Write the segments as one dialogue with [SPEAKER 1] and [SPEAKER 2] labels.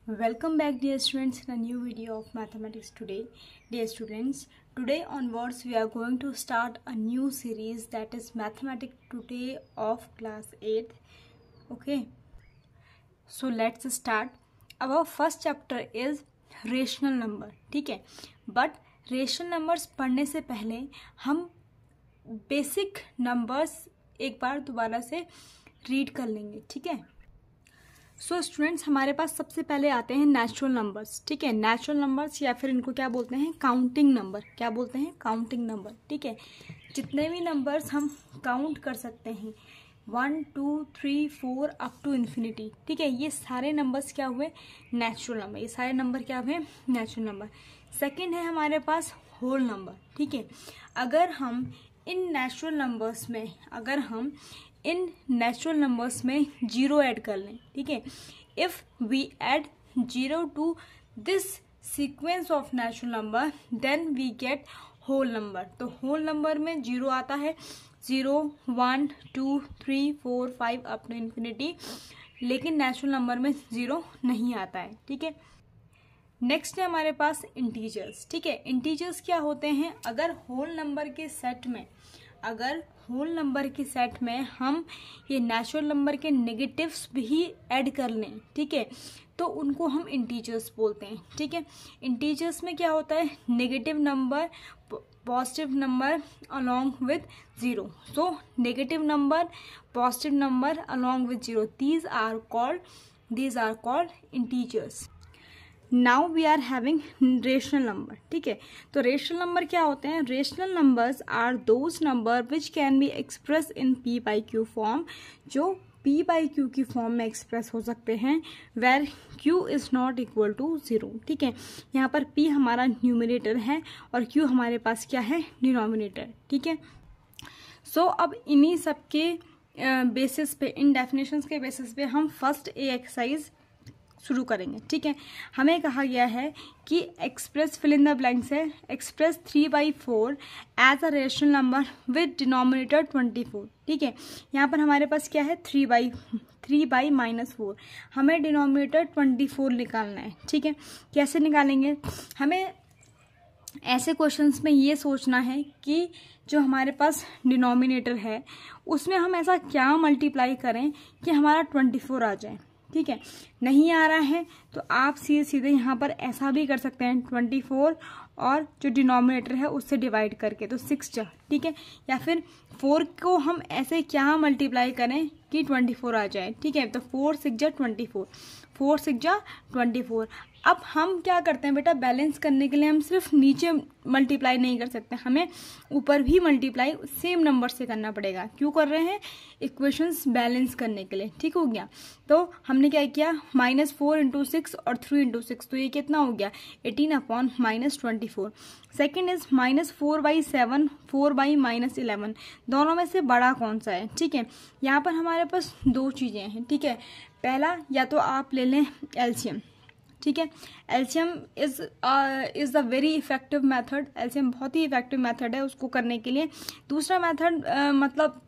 [SPEAKER 1] Welcome back, dear students, in a new video of mathematics today. Dear students, today onwards we are going to start a new series, that is mathematics today of class 8th. Okay, so let's start. Our first chapter is rational number. ठीक है, but rational numbers पढ़ने से पहले हम basic numbers एक बार दोबारा से read कर लेंगे. ठीक है, सो स्टूडेंट्स, हमारे पास सबसे पहले आते हैं नेचुरल नंबर्स. ठीक है, नेचुरल नंबर्स या फिर इनको क्या बोलते हैं, काउंटिंग नंबर. क्या बोलते हैं, काउंटिंग नंबर. ठीक है, जितने भी नंबर्स हम काउंट कर सकते हैं 1 2 3 4 अप टू इन्फिनिटी. ठीक है, ये सारे नंबर्स क्या हुए, नेचुरल नंबर. ये सारे नंबर क्या हुए, नेचुरल नंबर. सेकेंड है हमारे पास होल नंबर. ठीक है, अगर हम इन नेचुरल नंबर्स में जीरो ऐड कर लें. ठीक है, if we add zero to this sequence of natural number then we get whole number. तो होल नंबर में जीरो आता है, 0 1 2 3 4 5 अप टू इन्फिनिटी, लेकिन नेचुरल नंबर में जीरो नहीं आता है. ठीक है, नेक्स्ट है हमारे पास इंटीजर्स. ठीक है, इंटीजर्स क्या होते हैं, अगर होल नंबर के सेट में हम ये नेचुरल नंबर के नेगेटिव्स भी ऐड कर लें, ठीक है, तो उनको हम इंटीजर्स बोलते हैं. ठीक है, इंटीजर्स में क्या होता है, negative number positive number along with zero. So negative number positive number along with zero, these are called integers. Now we are having rational number. ठीक है, तो रेशनल नंबर क्या होते हैं, rational numbers are those number which can be express in P by Q form, जो P by Q की form में express हो सकते हैं, where Q is not equal to zero. ठीक है, यहाँ पर पी हमारा न्यूमरेटर है और क्यू हमारे पास क्या है, डिनोमिनेटर. ठीक है, सो अब इन्हीं सब के बेसिस पे, इन डेफिनेशंस के बेसिस पे हम फर्स्ट ए एक्सरसाइज शुरू करेंगे. ठीक है, हमें कहा गया है कि express fill in the blanks है, express 3/4 as a rational number with denominator 24. ठीक है, यहाँ पर हमारे पास क्या है, 3/-4. हमें डिनोमिनेटर 24 निकालना है. ठीक है, कैसे निकालेंगे, हमें ऐसे क्वेश्चंस में ये सोचना है कि जो हमारे पास डिनोमिनेटर है उसमें हम ऐसा क्या मल्टीप्लाई करें कि हमारा 24 आ जाए. ठीक है, नहीं आ रहा है तो आप सीधे यहाँ पर ऐसा भी कर सकते हैं, 24 और जो डिनोमिनेटर है उससे डिवाइड करके, तो 6 जा. ठीक है, या फिर 4 को हम ऐसे क्या मल्टीप्लाई करें कि 24 आ जाए. ठीक है, तो 4 6 जा 24, 4 6 जा 24. अब हम क्या करते हैं बेटा, बैलेंस करने के लिए हम सिर्फ नीचे मल्टीप्लाई नहीं कर सकते, हमें ऊपर भी मल्टीप्लाई सेम नंबर से करना पड़ेगा. क्यों कर रहे हैं, इक्वेशंस बैलेंस करने के लिए. ठीक हो गया, तो हमने क्या किया, -4 × 6 और 3 × 6, तो ये कितना हो गया, 18/-24. Second is -4/7 4/-11. दोनों में से बड़ा कौन सा है. ठीक है, यहाँ पर हमारे पास दो चीजें हैं. ठीक है, पहला, या तो आप ले लें एलसीएम. ठीक है, LCM is the very effective method. LCM बहुत ही इफेक्टिव मेथड है उसको करने के लिए. दूसरा मेथड मतलब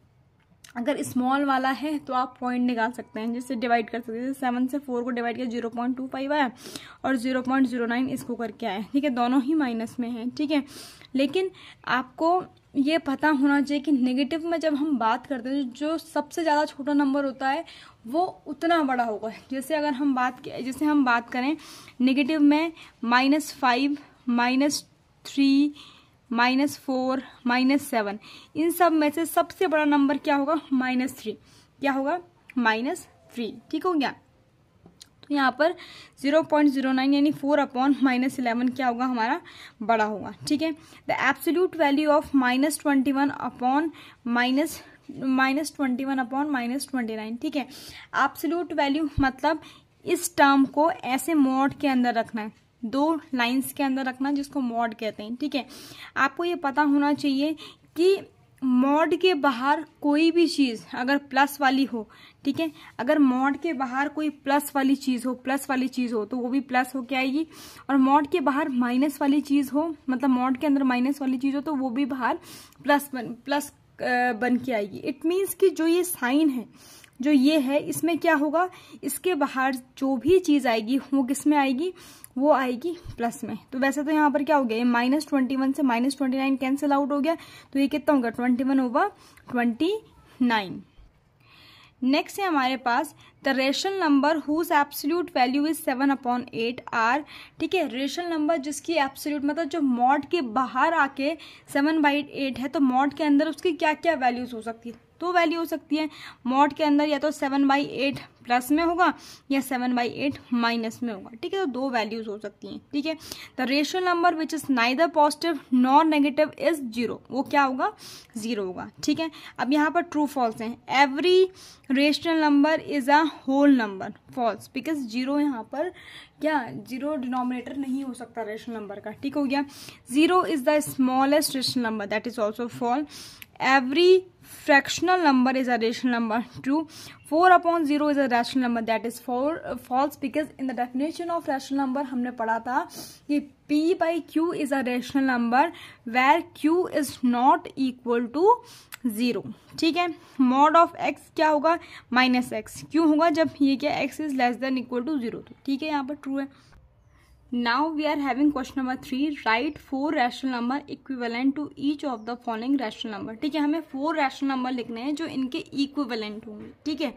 [SPEAKER 1] अगर स्मॉल वाला है तो आप पॉइंट निकाल सकते हैं, जिससे डिवाइड कर सकते हैं. 7 से 4 को डिवाइड किया 0.25 आया और 0.09 इसको करके आया. ठीक है, दोनों ही माइनस में है. ठीक है, लेकिन आपको ये पता होना चाहिए कि नेगेटिव में जब हम बात करते हैं, जो सबसे ज़्यादा छोटा नंबर होता है वो उतना बड़ा होगा. जैसे अगर हम बात करें नेगेटिव में -5 -3 -4 -7, इन सब में से सबसे बड़ा नंबर क्या होगा, -3. क्या होगा, -3. ठीक हो गया, तो यहाँ पर 0.09 यानी 4/-11 क्या होगा, हमारा बड़ा होगा. ठीक है, द एब्सोल्यूट वैल्यू ऑफ -21/-29. ठीक है, एब्सोल्यूट वैल्यू मतलब इस टर्म को ऐसे मॉड के अंदर रखना है, 2 लाइंस के अंदर रखना, जिसको मॉड कहते हैं. ठीक है, आपको ये पता होना चाहिए कि मॉड के बाहर कोई भी चीज अगर प्लस वाली हो, ठीक है, अगर मॉड के बाहर कोई प्लस वाली चीज हो तो वो भी प्लस होके आएगी, और मॉड के बाहर माइनस वाली चीज हो, मतलब मॉड के अंदर माइनस वाली चीज हो तो वो भी बाहर प्लस बन के आएगी. इट मीन्स कि जो ये साइन है जो ये है इसमें क्या होगा, इसके बाहर जो भी चीज आएगी वो किस में आएगी, वो आएगी प्लस में। तो वैसे तो यहाँ पर क्या हो गया, -21 से -29 कैंसिल आउट हो गया, तो ये कितना होगा 21/29। नेक्स्ट है हमारे पास the rational number whose absolute value is 7/8 are. ठीक है, रेशनल नंबर जिसकी एब्सोल्यूट मतलब जो मॉड के बाहर आके 7/8 है, तो मॉड के अंदर उसकी क्या क्या वैल्यूज हो सकती है, दो वैल्यू हो सकती है मॉड के अंदर, या तो 7/8 प्लस में होगा या 7/8 माइनस में होगा। ठीक है, तो दो वैल्यूज हो सकती हैं। ठीक है, the rational number which is neither positive nor negative is 0, वो क्या होगा, 0 होगा। ठीक है, अब यहाँ पर ट्रू फॉल्स है, every rational number is a whole number, false, because 0 यहाँ पर क्या 0 डिनोमिनेटर नहीं हो सकता रेशनल नंबर का। ठीक हो गया, 0 is the smallest rational number, that is also false. Every fractional number is a rational number, true. 4/0 is a rational number, that is false, because in the definition of rational number हमने पढ़ा था कि p/q is a rational number where q is not equal to 0। ठीक है, mod of x क्या होगा, -x, क्यों होगा, जब ये क्या x is less than equal to 0। तो ठीक है, यहाँ पर ट्रू है। Now we are having question number 3, write 4 rational number equivalent to each of the following rational number। ठीक है, हमें 4 rational number लिखने हैं जो इनके equivalent होंगे। ठीक है,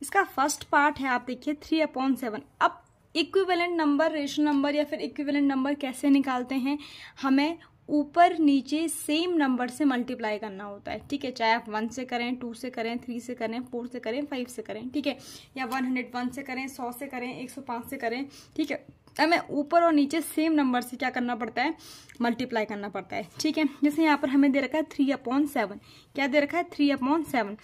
[SPEAKER 1] इसका फर्स्ट पार्ट है, आप देखिए 3/7। अब इक्विवेलेंट नंबर, रेशनल नंबर या फिर इक्विवेलेंट नंबर कैसे निकालते हैं, हमें ऊपर नीचे सेम नंबर से मल्टीप्लाई करना होता है। ठीक है, चाहे आप 1 से करें, 2 से करें, 3 से करें, 4 से करें, 5 से करें। ठीक है, या 101 से करें, 100 से करें, 105 से करें। ठीक है, हमें ऊपर और नीचे सेम नंबर से क्या करना पड़ता है, मल्टीप्लाई करना पड़ता है। ठीक है, जैसे यहाँ पर हमें दे रखा है 3/7, क्या दे रखा है 3/7।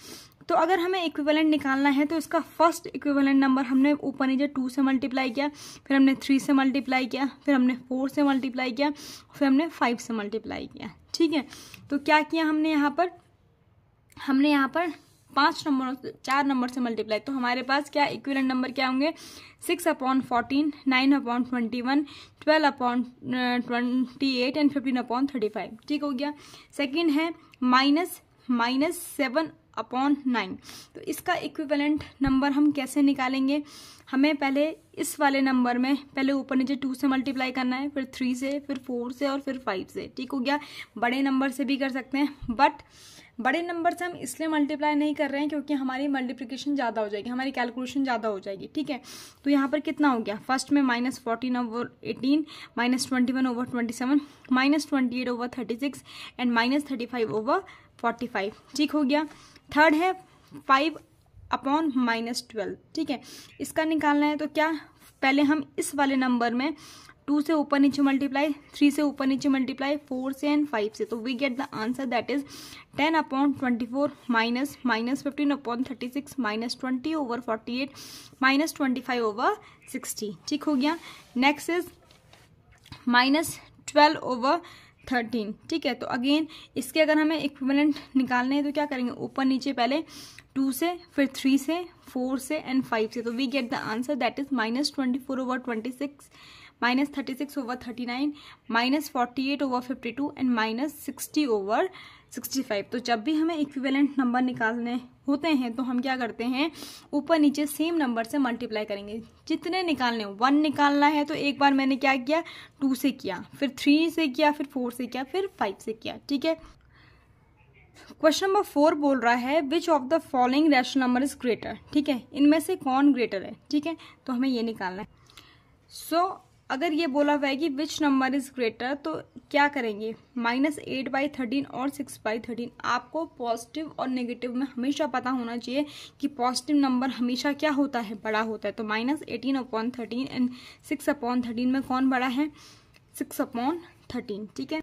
[SPEAKER 1] तो अगर हमें इक्विवेलेंट निकालना है तो इसका फर्स्ट इक्विवेलेंट नंबर हमने ऊपर नीचे 2 से मल्टीप्लाई किया, फिर हमने 3 से मल्टीप्लाई किया, फिर हमने 4 से मल्टीप्लाई किया, फिर हमने 5 से मल्टीप्लाई किया। ठीक है, तो क्या किया हमने यहाँ पर 4 नंबर से मल्टीप्लाई, तो हमारे पास क्या इक्विवेलेंट नंबर क्या होंगे, 6/14, 9/21, 12/28 एंड 15/35। ठीक हो गया। सेकंड है -7/9, तो इसका इक्विवेलेंट नंबर हम कैसे निकालेंगे, हमें पहले इस वाले नंबर में पहले ऊपर नीचे 2 से मल्टीप्लाई करना है, फिर 3 से, फिर 4 से और फिर 5 से। ठीक हो गया, बड़े नंबर से भी कर सकते हैं, बट बड़े नंबर से हम इसलिए मल्टीप्लाई नहीं कर रहे हैं क्योंकि हमारी मल्टीप्लिकेशन ज़्यादा हो जाएगी, हमारी कैलकुलेशन ज़्यादा हो जाएगी। ठीक है, तो यहाँ पर कितना हो गया, फर्स्ट में -14/18, -21/27, -28/36 एंड -35/45। ठीक हो गया। थर्ड है 5/-12। ठीक है, इसका निकालना है, तो क्या पहले हम इस वाले नंबर में 2 से ऊपर नीचे मल्टीप्लाई, 3 से ऊपर नीचे मल्टीप्लाई, 4 से एंड 5 से, तो we get the answer that is 10/24 -15/36 -20/48 -25/60। ठीक हो गया। Next is -12/13। ठीक है, तो अगेन इसके अगर हमें इक्विवेलेंट निकालने हैं तो क्या करेंगे, ऊपर नीचे पहले 2 से, फिर 3 से, 4 से एंड 5 से, तो we get the answer that is -24/26 -36/39 -48/52 and -60/65। तो जब भी हमें इक्विवेलेंट नंबर निकालने होते हैं तो हम क्या करते हैं, ऊपर नीचे सेम नंबर से मल्टीप्लाई करेंगे। जितने निकालने हो, 1 निकालना है तो एक बार मैंने क्या किया, 2 से किया, फिर 3 से किया, फिर 4 से किया, फिर 5 से किया। ठीक है, क्वेश्चन नंबर 4 बोल रहा है which of the following rational number is greater. ठीक है, इनमें से कौन ग्रेटर है। ठीक है, तो हमें ये निकालना है। सो अगर ये बोला हुआ है कि विच नंबर इज ग्रेटर, तो क्या करेंगे, -8/13 और 6/13। आपको पॉजिटिव और नेगेटिव में हमेशा पता होना चाहिए कि पॉजिटिव नंबर हमेशा क्या होता है, बड़ा होता है। तो -18/13 एंड 6/13 में कौन बड़ा है, 6/13। ठीक है।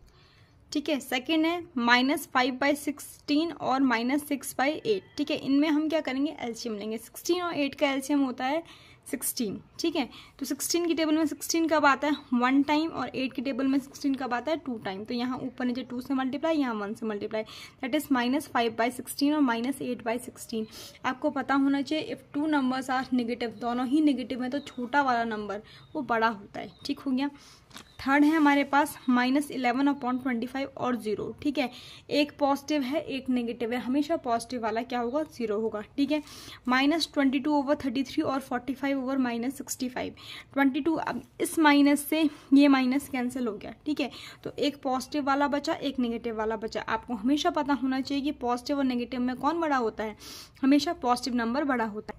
[SPEAKER 1] ठीक है, सेकेंड है -5/16 और -6/8। ठीक है, इनमें हम क्या करेंगे, एलसीएम लेंगे। 16 और 8 का एलसीएम होता है 16। ठीक है, तो 16 की टेबल में 16 कब आता है, 1 टाइम, और 8 की टेबल में 16 कब आता है, 2 टाइम। तो यहाँ ऊपर नीचे 2 से मल्टीप्लाई, यहाँ 1 से मल्टीप्लाई, दैट इज -5/16 और -8/16। आपको पता होना चाहिए इफ 2 नंबर्स आर नेगेटिव, दोनों ही नेगेटिव है तो छोटा वाला नंबर वो बड़ा होता है। ठीक हो गया। थर्ड है हमारे पास -11/25 और 0, ठीक है। एक पॉजिटिव है एक नेगेटिव है, हमेशा पॉजिटिव वाला क्या होगा, 0 होगा, ठीक है। -22/33 और 45/-65, 22, अब इस माइनस से ये माइनस कैंसिल हो गया, ठीक है। तो एक पॉजिटिव वाला बचा एक नेगेटिव वाला बचा। आपको हमेशा पता होना चाहिए कि पॉजिटिव और नेगेटिव में कौन बड़ा होता है, हमेशा पॉजिटिव नंबर बड़ा होता है।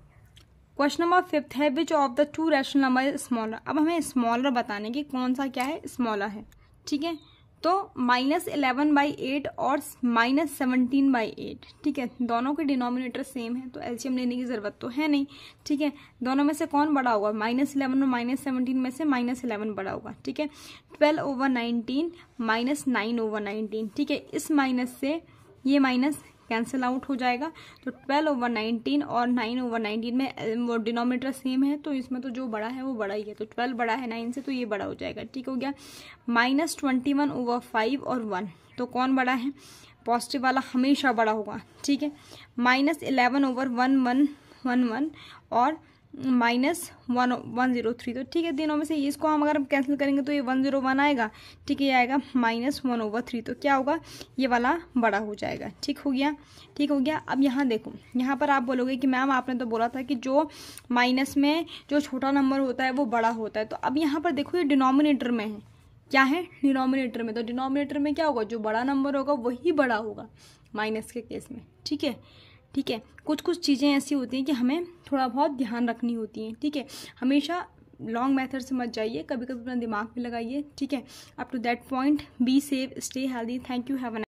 [SPEAKER 1] क्वेश्चन नंबर 5 है which of the two rational number is smaller. अब हमें स्मॉलर बताने की कौन सा क्या है, स्मॉलर है, ठीक है। तो -11/8 और -17/8, ठीक है। दोनों के डिनोमिनेटर सेम है तो एलसीएम लेने की जरूरत तो है नहीं, ठीक है। दोनों में से कौन बड़ा होगा, -11 और -17 में से -11 बड़ा होगा, ठीक है। 12/19 -9/19, ठीक है। इस माइनस से ये माइनस कैंसिल आउट हो जाएगा, तो 12/19 और 9/19 में वो डिनोमिनेटर सेम है तो इसमें तो जो बड़ा है वो बड़ा ही है, तो 12 बड़ा है 9 से तो ये बड़ा हो जाएगा, ठीक हो गया। -21/5 और 1, तो कौन बड़ा है, पॉजिटिव वाला हमेशा बड़ा होगा, ठीक है। -11/1 और -103, तो ठीक है। तीनों में से इसको हम अगर कैंसिल करेंगे तो ये 101 आएगा, ठीक है। ये आएगा -1/3, तो क्या होगा, ये वाला बड़ा हो जाएगा, ठीक हो गया, ठीक हो गया। अब यहाँ देखो, यहाँ पर आप बोलोगे कि मैम आपने तो बोला था कि जो माइनस में जो छोटा नंबर होता है वो बड़ा होता है, तो अब यहाँ पर देखो ये डिनोमिनेटर में है, क्या है, डिनोमिनेटर में, तो डिनोमिनेटर में क्या होगा, जो बड़ा नंबर होगा वही बड़ा होगा माइनस के केस में, ठीक है, ठीक है। कुछ कुछ चीज़ें ऐसी होती हैं कि हमें थोड़ा बहुत ध्यान रखनी होती हैं, ठीक है। हमेशा लॉन्ग मेथड से मत जाइए, कभी कभी अपना दिमाग भी लगाइए, ठीक है। Up to that point be safe, stay healthy, thank you, have a